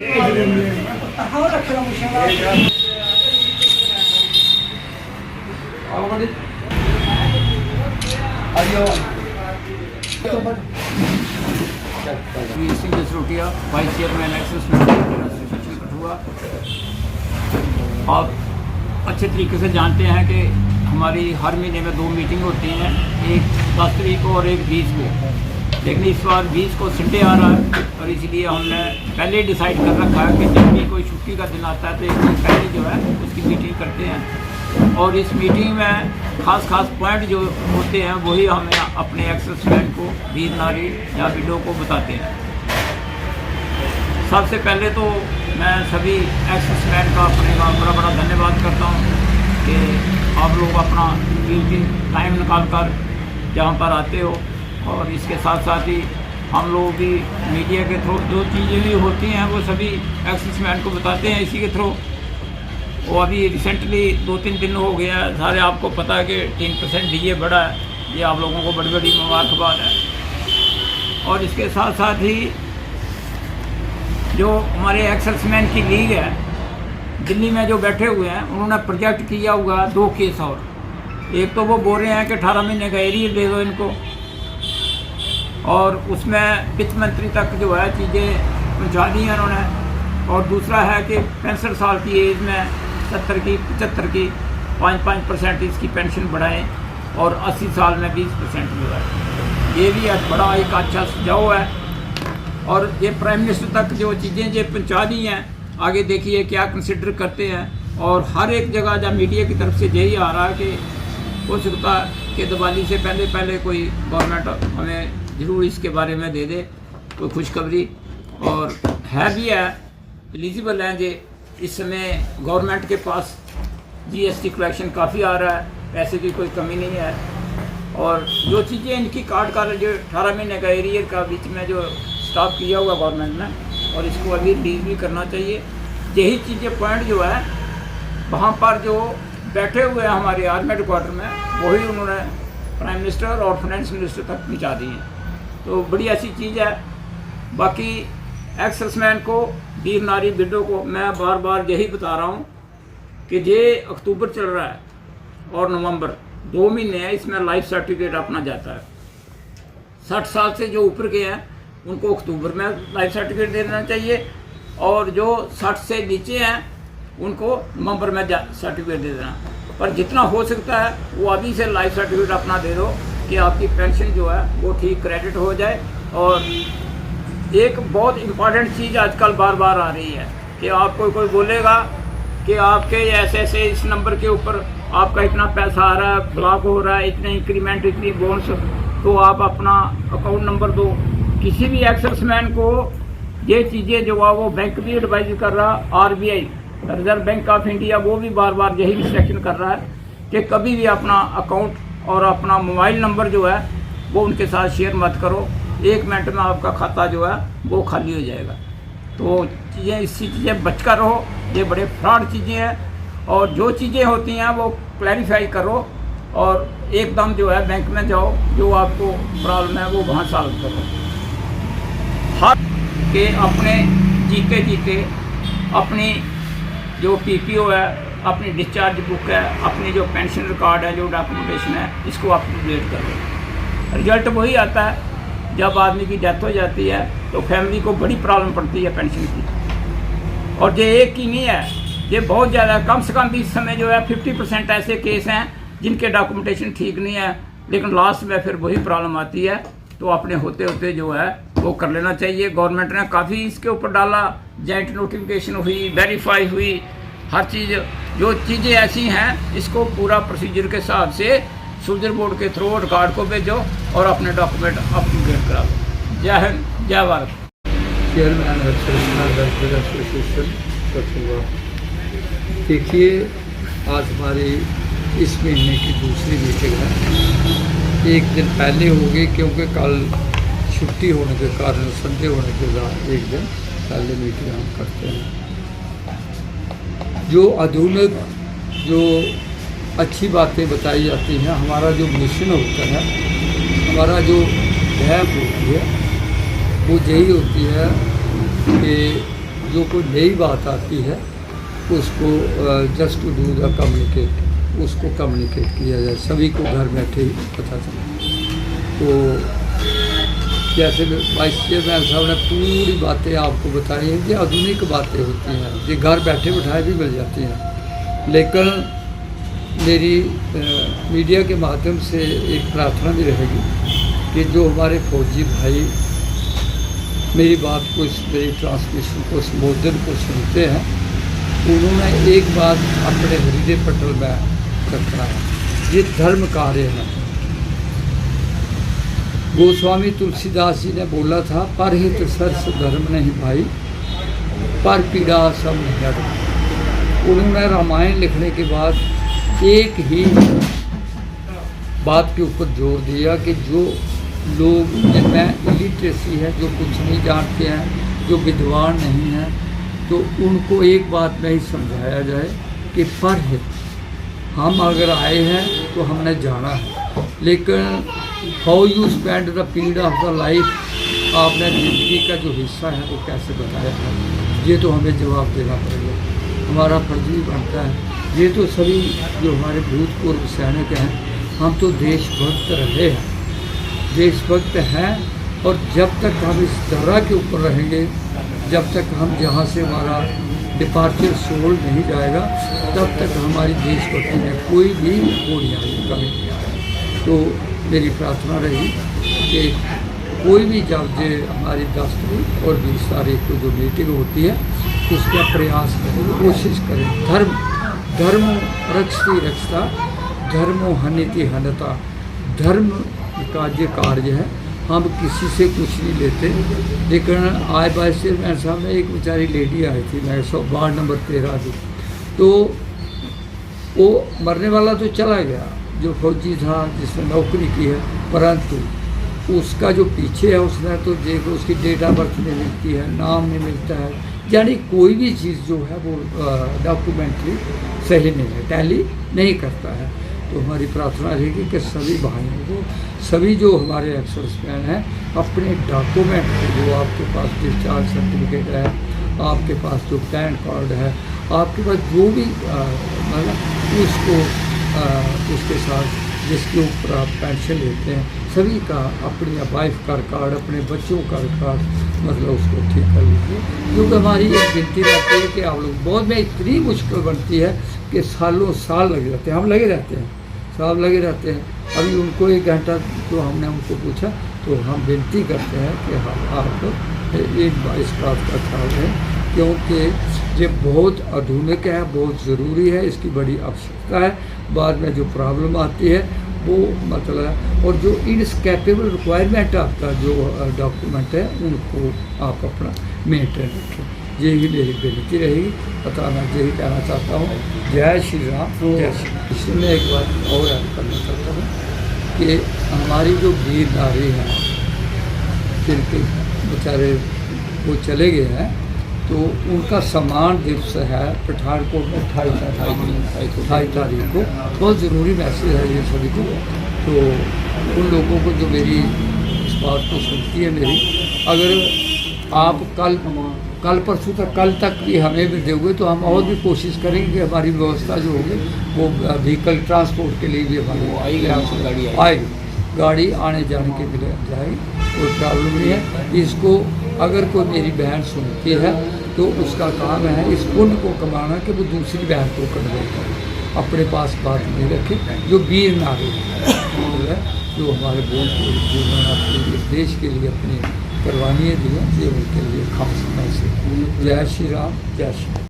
Jasrotia vice chairman axis association Kathua. आप अच्छे तरीके से जानते हैं कि हमारी हर महीने में 2 मीटिंग होती हैं, एक 10 तारीख को और एक 20 को। लेकिन इस बार 20 को संडे आ रहा है और इसलिए हमने पहले ही डिसाइड कर रखा है कि जब भी कोई छुट्टी का दिन आता है तो एक दिन पहले जो है उसकी मीटिंग करते हैं। और इस मीटिंग में खास पॉइंट जो होते हैं वही हमें अपने एक्सेसमैन को, वीर नारी या विडो को बताते हैं। सबसे पहले तो मैं सभी एक्सेसमैन का अपने का बड़ा धन्यवाद करता हूँ कि आप लोग अपना कीमती टाइम निकाल कर यहाँ पर आते हो। और इसके साथ साथ ही हम लोग भी मीडिया के थ्रू जो चीज़ें भी होती हैं वो सभी एक्सेसमैन को बताते हैं इसी के थ्रू। वो अभी रिसेंटली 2-3 दिन हो गया, सारे आपको पता है कि 3% डीए बढ़ा है, ये आप लोगों को बड़ी मुबारकबाद है। और इसके साथ साथ ही जो हमारे एक्सेसमैन की लीग है दिल्ली में जो बैठे हुए हैं, उन्होंने प्रोजेक्ट किया हुआ 2 केस। और एक तो वो बोल रहे हैं कि 18 महीने का एरियर दे दो इनको, और उसमें वित्त मंत्री तक जो है चीज़ें पहुँचा दी हैं उन्होंने। और दूसरा है कि 65 साल की एज में 70 की 75 की 5% इसकी पेंशन बढ़ाएं और 80 साल में 20% बढ़ाएं। ये भी बड़ा एक अच्छा सुझाव है। और ये प्राइम मिनिस्टर तक जो चीज़ें जो पहुँचा दी हैं, आगे देखिए क्या कंसिडर करते हैं। और हर एक जगह जब मीडिया की तरफ से यही आ रहा है कि हो सकता है कि दिवाली से पहले कोई गवर्नमेंट हमें ज़रूर इसके बारे में दे दे कोई खुशखबरी। और है भी है, एलिजिबल हैं जी। इस समय गवर्नमेंट के पास जीएसटी कलेक्शन काफ़ी आ रहा है, पैसे की कोई कमी नहीं है। और जो चीज़ें इनकी कार्ड का जो 18 महीने का एरियर का बीच में जो स्टॉप किया हुआ गवर्नमेंट ने, और इसको अभी रिलीज भी करना चाहिए। यही चीज़ें पॉइंट जो है वहाँ पर जो बैठे हुए हैं हमारे आर्मी हेडक्वार्टर में, वही उन्होंने प्राइम मिनिस्टर और फाइनेंस मिनिस्टर तक पहुँचा दी है। तो बड़ी अच्छी चीज़ है। बाकी एक्सेसमैन को, वीर नारी विडो को मैं बार यही बता रहा हूँ कि ये अक्टूबर चल रहा है और नवंबर 2 महीने हैं, इसमें लाइफ सर्टिफिकेट अपना जाता है। 60 साल से जो ऊपर के हैं उनको अक्टूबर में लाइफ सर्टिफिकेट दे देना चाहिए, और जो 60 से नीचे हैं उनको नवंबर में सर्टिफिकेट दे देना। पर जितना हो सकता है वो अभी से लाइफ सर्टिफिकेट अपना दे दो कि आपकी पेंशन जो है वो ठीक क्रेडिट हो जाए। और एक बहुत इम्पॉर्टेंट चीज़ आजकल बार आ रही है कि आपको कोई बोलेगा कि आपके ऐसे इस नंबर के ऊपर आपका इतना पैसा आ रहा है, ब्लॉक हो रहा है, इतने इंक्रीमेंट, इतनी बोनस, तो आप अपना अकाउंट नंबर दो। किसी भी एक्सेसमैन को ये चीज़ें जो है वो बैंक भी एडवाइज कर रहा, RBI reserve bank of India वो भी बार यही इंस्ट्रक्शन कर रहा है कि कभी भी अपना अकाउंट और अपना मोबाइल नंबर जो है वो उनके साथ शेयर मत करो। 1 मिनट में आपका खाता जो है वो खाली हो जाएगा। तो चीज़ें इसी चीज़ें बचकर रहो, ये बड़े फ्रॉड चीज़ें हैं। और जो चीज़ें होती हैं वो क्लैरिफाई करो, और एकदम जो है बैंक में जाओ, जो आपको प्रॉब्लम है वो वहाँ सॉल्व करो। हर के अपने जीते अपनी जो पीपीओ है, अपनी डिस्चार्ज बुक है, अपनी जो पेंशन रिकॉर्ड है, जो डॉक्यूमेंटेशन है, इसको आप अपडेट करो। रिजल्ट वही आता है जब आदमी की डेथ हो जाती है तो फैमिली को बड़ी प्रॉब्लम पड़ती है पेंशन की। और ये एक ही नहीं है, ये बहुत ज़्यादा, कम से कम भी इस समय जो है 50% ऐसे केस हैं जिनके डॉक्यूमेंटेशन ठीक नहीं है, लेकिन लास्ट में फिर वही प्रॉब्लम आती है। तो अपने होते जो है वो कर लेना चाहिए। गवर्नमेंट ने काफ़ी इसके ऊपर डाला, जॉइंट नोटिफिकेशन हुई, वेरीफाई हुई, हर चीज़, जो चीज़ें ऐसी हैं इसको पूरा प्रोसीजर के हिसाब से सोल्जर बोर्ड के थ्रू रिकॉर्ड को भेजो और अपने डॉक्यूमेंट अपडेट करा दो। जय हिंद, जय Bharat. Chairman welfare association Kathua. देखिए, आज हमारी इस महीने की दूसरी मीटिंग है। एक दिन पहले होगी क्योंकि कल छुट्टी होने के कारण, संडे होने के कारण एक दिन पहले मीटिंग हम करते हैं। जो आधुनिक, जो अच्छी बातें बताई जाती हैं, हमारा जो मिशन होता है, हमारा जो ध्यान होती है वो यही होती है कि जो कोई नई बात आती है उसको just to do the communicate, उसको कम्युनिकेट किया जाए, सभी को घर बैठे ही पता चले। तो जैसे वाइस चेयरमैन साहब ने पूरी बातें आपको बताई हैं, ये आधुनिक बातें होती हैं, ये घर बैठे बैठाए भी मिल जाती हैं। लेकिन मेरी मीडिया के माध्यम से एक प्रार्थना भी रहेगी कि जो हमारे फौजी भाई मेरी बात को, मेरी ट्रांसमिशन को, संबोधन को सुनते हैं, उन्होंने एक बात अपने हृदय पटल में रखना है, ये धर्म कार्य है। गोस्वामी तुलसीदास जी ने बोला था, पर हित सरस धर्म नहीं भाई, पर पीड़ा सब नहीं। उन्होंने रामायण लिखने के बाद एक ही बात के ऊपर जोर दिया कि जो लोग जिनमें इलिटरेसी है, जो कुछ नहीं जानते हैं, जो विद्वान नहीं हैं, तो उनको एक बात में ही समझाया जाए कि पर हित, हम अगर आए हैं तो हमने जाना है, लेकिन how you spend the period of the life, आपने ज़िंदगी का जो हिस्सा है वो कैसे बताया है, ये तो हमें जवाब देना पड़ेगा, हमारा फर्ज भी बनता है। ये तो सभी जो हमारे भूतपूर्व सैनिक हैं, हम तो देशभक्त रहे हैं, देशभक्त हैं, और जब तक हम इस धरा के ऊपर रहेंगे, जब तक हम जहाँ से हमारा डिपार्चर सोल नहीं जाएगा, तब तक हमारी देशभक्ति में कोई भी कमी नहीं आएगी। तो मेरी प्रार्थना रही कि कोई भी जब जो हमारी 10 तारीख और 20 तारीख को जो मीटिंग होती है, उसका प्रयास करें, कोशिश करें। धर्म रक्षति रक्षता, धर्मो हनिति हनता, धर्म का जो कार्य है, हम किसी से कुछ नहीं लेते। लेकिन आज वाइस चेयरमैन साहब में एक बेचारी लेडी आई थी, मैं वार्ड नंबर 13 थी, तो वो मरने वाला तो चला गया, जो फौजी था जिसने नौकरी की है, परंतु उसका जो पीछे है उसने तो देखो, उसकी डेट ऑफ बर्थ नहीं मिलती है, नाम नहीं मिलता है, यानी कोई भी चीज़ जो है वो डॉक्यूमेंट्री सही नहीं है, टैली नहीं करता है। तो हमारी प्रार्थना रहेगी कि सभी भाइयों को, सभी जो हमारे एक्स सर्विसमैन हैं, अपने डॉक्यूमेंट जो आपके पास डिस्चार्ज सर्टिफिकेट है, आपके पास जो पैन कार्ड है, आपके पास जो भी मतलब उसको उसके साथ जिसके ऊपर आप पेंशन लेते हैं, सभी का अपनी वाइफ का कार्ड, अपने बच्चों का कार्ड, मतलब उसको ठीक कर लीजिए। क्योंकि हमारी एक गिनती रहती है कि आप लोग बहुत में इतनी मुश्किल बनती है कि सालों साल लगे रहते हैं, हम लगे रहते हैं, साल लगे रहते हैं। अभी उनको 1 घंटा तो हमने उनको पूछा, तो हम विनती करते हैं कि आप इस बात का ख्याल है, क्योंकि ये बहुत आधुनिक है, बहुत ज़रूरी है, इसकी बड़ी आवश्यकता है। बाद में जो प्रॉब्लम आती है वो मतलब, और जो इनस्कैपेबल रिक्वायरमेंट आपका जो डॉक्यूमेंट है, उनको आप अपना मेंटेन रखें। यही मेरी विनती रहेगी। पता मैं यही कहना चाहता हूँ। जय श्री राम, जय श्री राम। इसमें एक बात और ऐड करना चाहता हूँ कि हमारी जो वीर नारी हैं, जिनके बेचारे वो चले गए हैं, तो उनका सम्मान दिवस है पठानकोट में 28 तारीख को। बहुत ज़रूरी मैसेज है ये सभी को। तो उन लोगों को जो मेरी इस बात को सुनती है मेरी, अगर आप कल परसों तक, कल तक भी हमें भी दोगे तो हम और भी कोशिश करेंगे कि हमारी व्यवस्था जो होगी वो व्हीकल ट्रांसपोर्ट के लिए भी हमारी आएगी, गाड़ी आने जाने के लिए जाएगी, कोई प्रॉब्लम नहीं है। इसको अगर कोई मेरी बहन सुनती है तो उसका काम है इस पुण्य को कमाना कि वो दूसरी बहन को कन्वे करे, अपने पास बात नहीं रखे। जो वीर नारी है, जो हमारे जीवन अपने इस देश के लिए अपनी कुर्बानियाँ दी हैं, ये उनके लिए खास मैसेज। जय श्री राम, जय श्री राम।